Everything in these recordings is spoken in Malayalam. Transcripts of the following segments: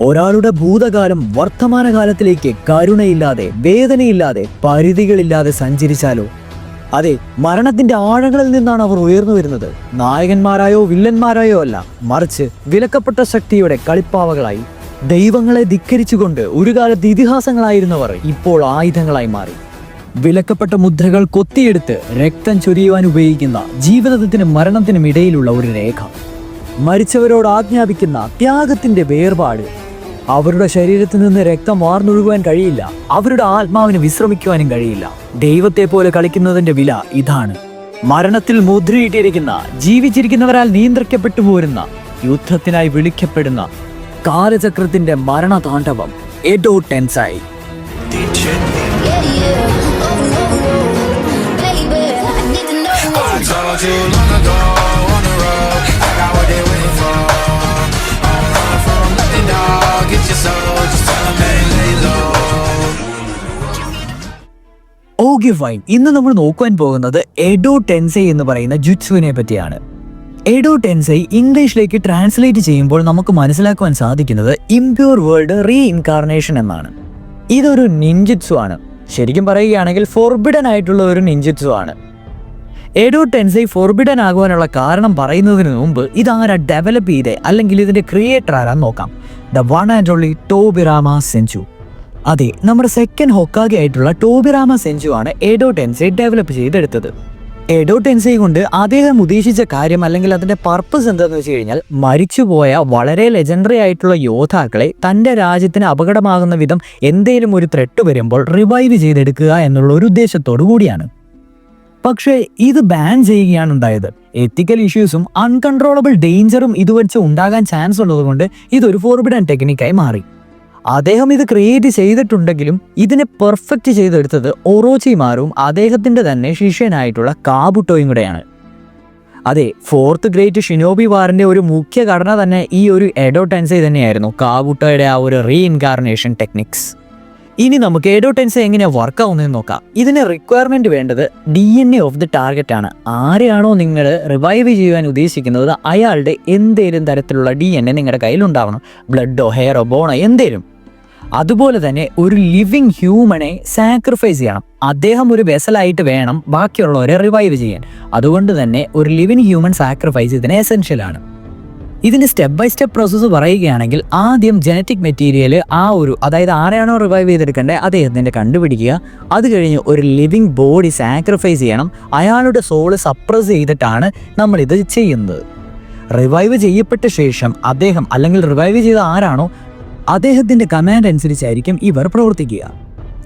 ഒരാളുടെ ഭൂതകാലം വർത്തമാനകാലത്തിലേക്ക് കരുണയില്ലാതെ, വേദനയില്ലാതെ, പരിധികളില്ലാതെ സഞ്ചരിച്ചാലോ? അതെ, മരണത്തിന്റെ ആഴങ്ങളിൽ നിന്നാണ് അവർ ഉയർന്നു വരുന്നത്. നായകന്മാരായോ വില്ലന്മാരായോ അല്ല, മറിച്ച് വിലക്കപ്പെട്ട ശക്തിയുടെ കളിപ്പാവകളായി. ദൈവങ്ങളെ ധിക്കരിച്ചുകൊണ്ട് ഒരു കാലത്ത് ഇതിഹാസങ്ങളായിരുന്നവർ ഇപ്പോൾ ആയുധങ്ങളായി മാറി. വിലക്കപ്പെട്ട മുദ്രകൾ കൊത്തിയെടുത്ത് രക്തം ചൊരിയുവാൻ ഉപയോഗിക്കുന്ന ജീവിതത്തിനും മരണത്തിനും ഇടയിലുള്ള ഒരു രേഖ. മരിച്ചവരോട് ആജ്ഞാപിക്കുന്ന ത്യാഗത്തിന്റെ വേർപാട്. അവരുടെ ശരീരത്തിൽ നിന്ന് രക്തം വാർന്നൊഴുകുവാൻ കഴിയില്ല, അവരുടെ ആത്മാവിന് വിശ്രമിക്കുവാനും കഴിയില്ല. ദൈവത്തെ പോലെ കളിക്കുന്നതിന്റെ വില ഇതാണ്. മരണത്തിൽ മുദ്രയിട്ടിരിക്കുന്ന, ജീവിച്ചിരിക്കുന്നവരാൽ നിയന്ത്രിക്കപ്പെട്ടു പോരുന്ന, യുദ്ധത്തിനായി വിളിക്കപ്പെടുന്ന കാലചക്രത്തിന്റെ മരണതാണ്ഡവം എഡോ ടെൻസായി. ഓക്കെ ഫൈൻ, ഇന്ന് നമ്മൾ നോക്കുവാൻ പോകുന്നത് എഡോ ടെൻസൈ എന്ന് പറയുന്ന ജുറ്റ്സുവിനെ പറ്റിയാണ്. എഡോ ടെൻസൈ ഇംഗ്ലീഷിലേക്ക് ട്രാൻസ്ലേറ്റ് ചെയ്യുമ്പോൾ നമുക്ക് മനസ്സിലാക്കുവാൻ സാധിക്കുന്നത് ഇംപ്യൂർ വേൾഡ് റീ ഇൻകാർണേഷൻ എന്നാണ്. ഇതൊരു നിൻജുറ്റ്സു ആണ്. ശരിക്കും പറയുകയാണെങ്കിൽ ഫോർബിഡൻ ആയിട്ടുള്ള ഒരു നിൻജുറ്റ്സു ആണ്. എഡോ ടെൻസൈ ഫോർബിഡൻ ആകുവാനുള്ള കാരണം പറയുന്നതിന് മുമ്പ് ഇതാരാ ഡെവലപ്പ് ചെയ്തേ, അല്ലെങ്കിൽ ഇതിന്റെ ക്രിയേറ്റർ ആരാന്ന് നോക്കാം. The one and only Tobirama Senju. അതെ, നമ്മുടെ സെക്കൻഡ് ഹൊക്കാഗെ ആയിട്ടുള്ള ടോബിറാമ സെൻചു ആണ് എഡോ ടെൻസൈ ഡെവലപ്പ് ചെയ്തെടുത്തത്. എഡോ ടെൻസൈ കൊണ്ട് അദ്ദേഹം ഉദ്ദേശിച്ച കാര്യം, അല്ലെങ്കിൽ അതിന്റെ പർപ്പസ് എന്താണെന്ന് വെച്ച് കഴിഞ്ഞാൽ, മരിച്ചുപോയ വളരെ ലെജൻഡറി ആയിട്ടുള്ള യോദ്ധാക്കളെ തന്റെ രാജ്യത്തിന് അപകടമാകുന്ന വിധം എന്തേലും ഒരു ത്രെട്ട് വരുമ്പോൾ റിവൈവ് ചെയ്തെടുക്കുക എന്നുള്ള ഒരു ഉദ്ദേശത്തോടു കൂടിയാണ്. പക്ഷേ ഇത് ബാൻ ചെയ്യുകയാണ് ഉണ്ടായത്. എത്തിക്കൽ ഇഷ്യൂസും അൺകൺട്രോളബിൾ ഡേഞ്ചറും ഇത് വെച്ച് ഉണ്ടാകാൻ ചാൻസ് ഉള്ളതുകൊണ്ട് ഇതൊരു ഫോർബിഡൻ ടെക്നിക്കായി മാറി. അദ്ദേഹം ഇത് ക്രിയേറ്റ് ചെയ്തിട്ടുണ്ടെങ്കിലും ഇതിനെ പെർഫെക്റ്റ് ചെയ്തെടുത്തത് ഒറോച്ചിമാരും അദ്ദേഹത്തിന്റെ തന്നെ ശിഷ്യനായിട്ടുള്ള കാബുട്ടോയും കൂടെയാണ്. അതെ, ഫോർത്ത് ഗ്രേറ്റ് ഷിനോബി വാറിന്റെ ഒരു മുഖ്യ ഘടന തന്നെ ഈ ഒരു എഡോ ടെൻസൈ തന്നെയായിരുന്നു, കാബുട്ടോയുടെ ആ ഒരു റീ ഇൻകാർണേഷൻ ടെക്നിക്സ്. ഇനി നമുക്ക് എഡോ ടെൻസൈ എങ്ങനെയാണ് വർക്ക് ആവുന്നതെന്ന് നോക്കാം. ഇതിന് റിക്വയർമെന്റ് വേണ്ടത് DNA ഓഫ് ദി ടാർഗറ്റ് ആണ്. ആരെയാണോ നിങ്ങൾ റിവൈവ് ചെയ്യുവാൻ ഉദ്ദേശിക്കുന്നത് അയാളുടെ എന്തേലും തരത്തിലുള്ള DNA നിങ്ങളുടെ കയ്യിലുണ്ടാവണം. ബ്ലഡോ ഹെയറോ ബോണോ എന്തേലും. അതുപോലെ തന്നെ ഒരു ലിവിങ് ഹ്യൂമനെ സാക്രിഫൈസ് ചെയ്യണം. അദ്ദേഹം ഒരു വെസലായിട്ട് വേണം ബാക്കിയുള്ളവരെ റിവൈവ് ചെയ്യാൻ. അതുകൊണ്ട് തന്നെ ഒരു ലിവിങ് ഹ്യൂമൻ സാക്രിഫൈസ് ഇതിന് എസെൻഷ്യൽ ആണ്. ഇതിന്റെ സ്റ്റെപ്പ് ബൈ സ്റ്റെപ്പ് പ്രോസസ്സ് പറയുകയാണെങ്കിൽ, ആദ്യം ജനറ്റിക് മെറ്റീരിയൽ അതായത് ആരെയാണോ റിവൈവ് ചെയ്തെടുക്കേണ്ടത് അദ്ദേഹത്തിൻ്റെ കണ്ടുപിടിക്കുക. അത് കഴിഞ്ഞ് ഒരു ലിവിങ് ബോഡി സാക്രിഫൈസ് ചെയ്യണം. അയാളുടെ സോള് സപ്രസ് ചെയ്തിട്ടാണ് നമ്മളിത് ചെയ്യുന്നത്. റിവൈവ് ചെയ്യപ്പെട്ട ശേഷം അദ്ദേഹം, അല്ലെങ്കിൽ റിവൈവ് ചെയ്ത ആരാണോ അദ്ദേഹത്തിൻ്റെ കമാൻഡ് അനുസരിച്ചായിരിക്കും ഇവർ പ്രവർത്തിക്കുക.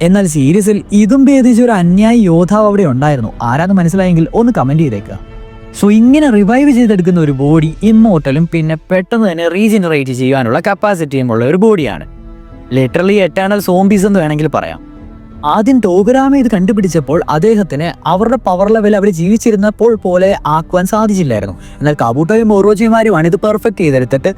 എന്നാൽ സീരീസിൽ ഇതും ഭേദിച്ച് ഒരു അന്യായി യോദ്ധാവ് അവിടെ ഉണ്ടായിരുന്നു. ആരാന്ന് മനസ്സിലായെങ്കിൽ ഒന്ന് കമൻറ്റ് ചെയ്തേക്കുക. സോ ഇങ്ങനെ റിവൈവ് ചെയ്തെടുക്കുന്ന ഒരു ബോഡി ഇമ്മോർട്ടലും പിന്നെ പെട്ടെന്ന് തന്നെ റീജനറേറ്റ് ചെയ്യാനുള്ള കപ്പാസിറ്റിയും ഉള്ള ഒരു ബോഡിയാണ്. ലിറ്ററലി എറ്റേണൽ സോംബീസ് എന്ന് വേണമെങ്കിൽ പറയാം. ആദ്യം ടോബിറാമ ഇത് കണ്ടുപിടിച്ചപ്പോൾ അദ്ദേഹത്തിന് അവരുടെ പവർ ലെവൽ അവർ ജീവിച്ചിരുന്നപ്പോൾ പോലെ ആക്കുവാൻ സാധിച്ചില്ലായിരുന്നു. എന്നാൽ കാബൂട്ടോയും ഓറോച്ചിമാരുമാണ് ഇത് പെർഫെക്റ്റ് ചെയ്തെടുത്തിട്ട്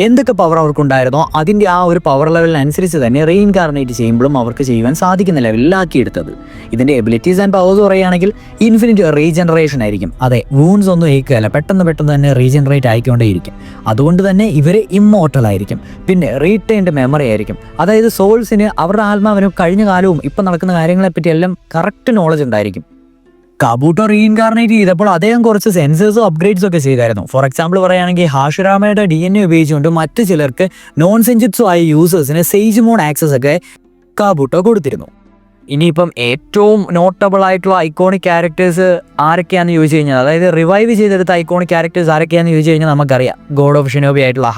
എന്തൊക്കെ പവർ അവർക്കുണ്ടായിരുന്നോ അതിൻ്റെ ആ ഒരു പവർ ലെവലിനനുസരിച്ച് തന്നെ റീഇൻകാർണേറ്റ് ചെയ്യുമ്പോഴും അവർക്ക് ചെയ്യുവാൻ സാധിക്കുന്ന ലെവലിലാക്കിയെടുത്തത്. ഇതിൻ്റെ എബിലിറ്റീസ് ആൻഡ് പവേഴ്സ് പറയുകയാണെങ്കിൽ ഇൻഫിനിറ്റ് റീജനറേഷൻ ആയിരിക്കും. അതെ, വൂൺസ് ഒന്നും ഏൽക്കുകയല്ല, പെട്ടെന്ന് തന്നെ റീജനറേറ്റ് ആയിക്കൊണ്ടേയിരിക്കും. അതുകൊണ്ട് തന്നെ ഇവർ ഇമ്മോർട്ടൽ ആയിരിക്കും. പിന്നെ റീറ്റെയിൻഡ് മെമ്മറി ആയിരിക്കും. അതായത് സോൾസിന്, അവരുടെ ആത്മാവിനും കഴിഞ്ഞ കാലവും ഇപ്പം നടക്കുന്ന കാര്യങ്ങളെപ്പറ്റി എല്ലാം കറക്റ്റ് നോളജ് ഉണ്ടായിരിക്കും. കാബൂട്ടോ റീഇൻകാർണേറ്റ് ചെയ്തപ്പോൾ അദ്ദേഹം കുറച്ച് സെൻസേഴ്സും അപ്ഗ്രേഡ്സും ഒക്കെ ചെയ്തായിരുന്നു. ഫോർ എക്സാമ്പിൾ പറയുകയാണെങ്കിൽ ഹാഷിറാമയുടെ DNA ഉപയോഗിച്ചുകൊണ്ട് മറ്റു ചിലർക്ക് നോൺ സെൻജിറ്റ്സു ആയ യൂസേഴ്സിന് സേജ് മോഡ് ആക്സസ് ഒക്കെ കാബൂട്ടോ കൊടുത്തിരുന്നു. ഇനിയിപ്പം ഏറ്റവും നോട്ടബിൾ ആയിട്ടുള്ള ഐക്കോണിക് ക്യാരക്ടേഴ്സ് ആരൊക്കെയാണെന്ന് ചോദിച്ചു കഴിഞ്ഞാൽ, അതായത് റിവൈവ് ചെയ്തെടുത്ത ഐക്കോണിക് ക്യാരക്ടേഴ്സ് ആരൊക്കെയാണെന്ന് ചോദിച്ചു കഴിഞ്ഞാൽ നമുക്കറിയാം. ഗോഡ് ഓഫ് ഷിനോബി ആയിട്ടുള്ള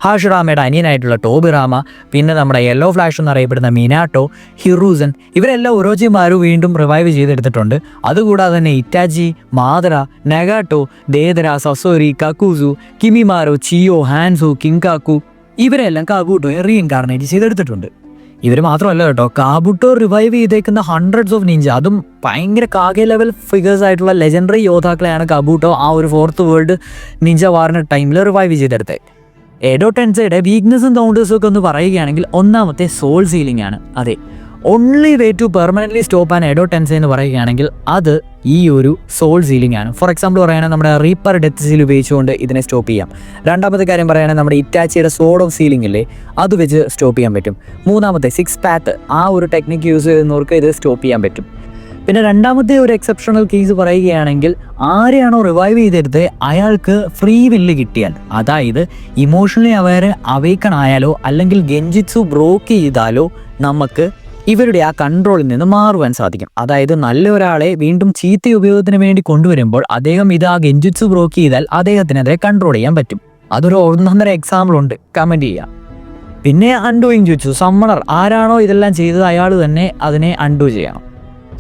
ഹാഷിറാമയുടെ അനിയനായിട്ടുള്ള ടോബിറാമ, പിന്നെ നമ്മുടെ യെല്ലോ ഫ്ലാഷ് എന്നറിയപ്പെടുന്ന മിനാട്ടോ, ഹിറൂസൻ, ഇവരെല്ലാം ഒറോച്ചിമാരും വീണ്ടും റിവൈവ് ചെയ്തെടുത്തിട്ടുണ്ട്. അതുകൂടാതെ തന്നെ ഇറ്റാച്ചി, മാദറ, നഗാട്ടോ, ദേദര, സസോരി, കക്കൂസു, കിമിമാരോ, ചിയോ, ഹാൻസു, കിങ്കാക്കു, ഇവരെല്ലാം കാബൂട്ടോയെ റീഇൻകാർണേറ്റ് ചെയ്തെടുത്തിട്ടുണ്ട്. ഇവർ മാത്രമല്ല കേട്ടോ, കാബൂട്ടോ റിവൈവ് ചെയ്തേക്കുന്ന ഹൺഡ്രഡ്സ് ഓഫ് നിഞ്ച, അതും ഭയങ്കര കാഗെ ലെവൽ ഫിഗേഴ്സ് ആയിട്ടുള്ള ലെജൻഡറി യോദ്ധാക്കളെയാണ് കാബൂട്ടോ ആ ഒരു ഫോർത്ത് വേൾഡ് നിഞ്ച വാറിൻ്റെ ടൈമിൽ റിവൈവ് ചെയ്തെടുത്തത്. എഡോ ടെൻസയുടെ വീക്ക്നെസ്സും കൗണ്ടേഴ്സും ഒക്കെ ഒന്ന് പറയുകയാണെങ്കിൽ, ഒന്നാമത്തെ സോൾ സീലിംഗ് ആണ്. അതെ, only way to permanently stop an Edo Tensei എന്ന് പറയുകയാണെങ്കിൽ അത് ഈ ഒരു സോൾ സീലിംഗ് ആണ്. ഫോർ എക്സാമ്പിൾ പറയുകയാണെങ്കിൽ നമ്മുടെ റീപ്പർ ഡെത്ത് സീൽ ഉപയോഗിച്ചുകൊണ്ട് ഇതിനെ സ്റ്റോപ്പ് ചെയ്യാം. രണ്ടാമത്തെ കാര്യം പറയുകയാണെങ്കിൽ നമ്മുടെ ഇറ്റാച്ചിയുടെ സോഡ് ഓഫ് സീലിംഗ് ഇല്ലേ, അത് വെച്ച് സ്റ്റോപ്പ് ചെയ്യാൻ പറ്റും. മൂന്നാമത്തെ 6 പാത്ത് ആ ഒരു ടെക്നിക്ക് യൂസ് ചെയ്യുന്നവർക്ക് ഇത് സ്റ്റോപ്പ് ചെയ്യാൻ പറ്റും. പിന്നെ രണ്ടാമത്തെ ഒരു എക്സെപ്ഷണൽ കേസ് പറയുകയാണെങ്കിൽ ആരെയാണോ റിവൈവ് ചെയ്തെടുത്ത് അയാൾക്ക് ഫ്രീ വില്ല് കിട്ടിയാൽ, അതായത് ഇമോഷണലി അവേക്കൺ ആയാലോ അല്ലെങ്കിൽ ഗെൻജിറ്റ്സു ബ്രോക്ക് ചെയ്താലോ നമുക്ക് ഇവരുടെ ആ കൺട്രോളിൽ നിന്ന് മാറുവാൻ സാധിക്കും. അതായത് നല്ല ഒരാളെ വീണ്ടും ചീത്ത ഉപയോഗത്തിന് വേണ്ടി കൊണ്ടുവരുമ്പോൾ അദ്ദേഹം ഇത് ആ ഗെൻജിറ്റ്സു ബ്രോക്ക് ചെയ്താൽ അദ്ദേഹത്തിനെതിരെ കൺട്രോൾ ചെയ്യാൻ പറ്റും. അതൊരു ഒന്നൊന്നര എക്സാമ്പിൾ ഉണ്ട്, കമൻറ്റ് ചെയ്യാം. പിന്നെ അൺഡൂയിങ് ജുറ്റ്സു, സമ്മണർ ആരാണോ ഇതെല്ലാം ചെയ്തത് അയാൾ തന്നെ അതിനെ അൺഡൂ ചെയ്യണം.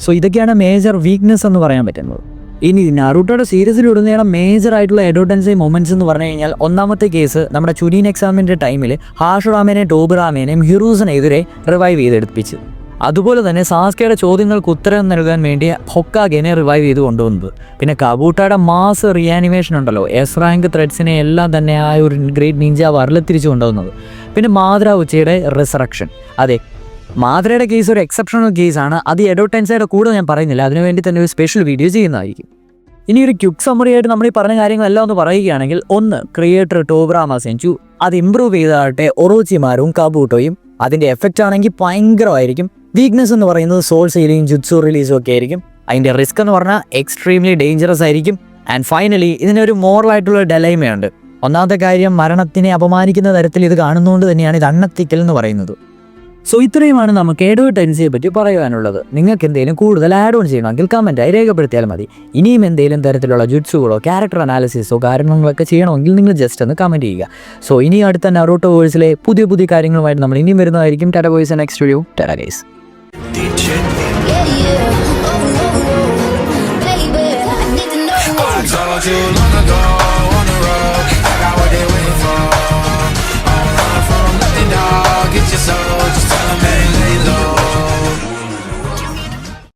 സോ ഇതൊക്കെയാണ് മേജർ വീക്ക്നെസ് എന്ന് പറയാൻ പറ്റുന്നത്. ഇനി നറൂട്ടോയുടെ സീരീസിലുടനീളം മേജർ ആയിട്ടുള്ള എഡോ ടെൻസൈ മൊമെന്റ്സ് എന്ന് പറഞ്ഞു കഴിഞ്ഞാൽ ഒന്നാമത്തെ കേസ് നമ്മുടെ ചുരീൻ എക്സാമിൻ്റെ ടൈമിൽ ഹാഷുറാമേനെയും ടോബുറാമേനെയും ഹിറൂസിനെതിരെ റിവൈവ് ചെയ്തെടുപ്പിച്ചു. അതുപോലെ തന്നെ സാസ്കയുടെ ചോദ്യങ്ങൾക്ക് ഉത്തരം നൽകാൻ വേണ്ടി ഹൊക്കാഗെനെ റിവൈവ് ചെയ്ത് കൊണ്ടുവന്നത്. പിന്നെ കബൂട്ടയുടെ മാസ് റിയാനിമേഷൻ ഉണ്ടല്ലോ, എസ് റാങ്ക് ത്രെഡ്സിനെ എല്ലാം തന്നെ ആ ഒരു ഗ്രേറ്റ് നിഞ്ച വാറിൽ തിരിച്ചു കൊണ്ടുവന്നത്. പിന്നെ മാദ്ര ഉച്ചയുടെ റിസറക്ഷൻ. അതെ, മാദ്രയുടെ കേസ് ഒരു എക്സെപ്ഷണൽ കേസാണ്. അത് എഡോ ടെൻസൈയുടെ കൂടെ ഞാൻ പറയുന്നില്ല, അതിനുവേണ്ടി തന്നെ ഒരു സ്പെഷ്യൽ വീഡിയോ ചെയ്യുന്നതായിരിക്കും. ഇനി ഒരു ക്യുക്ക് സമ്മറി ആയിട്ട് നമ്മൾ ഈ പറഞ്ഞ കാര്യങ്ങളെല്ലാം ഒന്ന് പറയുകയാണെങ്കിൽ, ഒന്ന് ക്രിയേറ്റർ ടോബുറാമ സെഞ്ചു അത് ഇമ്പ്രൂവ് ചെയ്തതാകട്ടെ ഒറോച്ചിമാരും കബൂട്ടോയും അതിൻ്റെ എഫക്റ്റ് ആണെങ്കിൽ ഭയങ്കരമായിരിക്കും. വീക്ക്നെസ് എന്ന് പറയുന്നത് സോൾ സീലിംഗ് ജുറ്റ്സു റിലീസും ഒക്കെ ആയിരിക്കും. അതിൻ്റെ റിസ്ക് എന്ന് പറഞ്ഞാൽ എക്സ്ട്രീംലി ഡേഞ്ചറസ് ആയിരിക്കും. ആൻഡ് ഫൈനലി ഇതിനൊരു മോറലായിട്ടുള്ള ഡെലൈമയുണ്ട്. ഒന്നാമത്തെ കാര്യം, മരണത്തിനെ അപമാനിക്കുന്ന തരത്തിൽ ഇത് കാണുന്നതുകൊണ്ട് തന്നെയാണ് ഇത് അൺഎത്തിക്കൽ എന്ന് പറയുന്നത്. സോ ഇത്രയുമാണ് നമുക്ക് എഡോ ടെൻസൈയെ പറ്റി പറയാനുള്ളത്. നിങ്ങൾക്ക് എന്തെങ്കിലും കൂടുതൽ ആഡ് ഓൺ ചെയ്യണമെങ്കിൽ കമൻറ്റായി രേഖപ്പെടുത്തിയാൽ മതി. ഇനിയും എന്തെങ്കിലും തരത്തിലുള്ള ജുറ്റ്സുകളോ ക്യാരക്ടർ അനാലിസിസോ കാര്യങ്ങളൊക്കെ ചെയ്യണമെങ്കിൽ നിങ്ങൾ ജസ്റ്റ് ഒന്ന് കമൻറ്റ് ചെയ്യുക. സോ ഇനി അടുത്ത നറൂട്ടോ വേഴ്സിലെ പുതിയ പുതിയ കാര്യങ്ങളുമായിട്ട് നമ്മൾ ഇനിയും വരുന്നതായിരിക്കും. Tata boys, next video. Tata guys. I told you long ago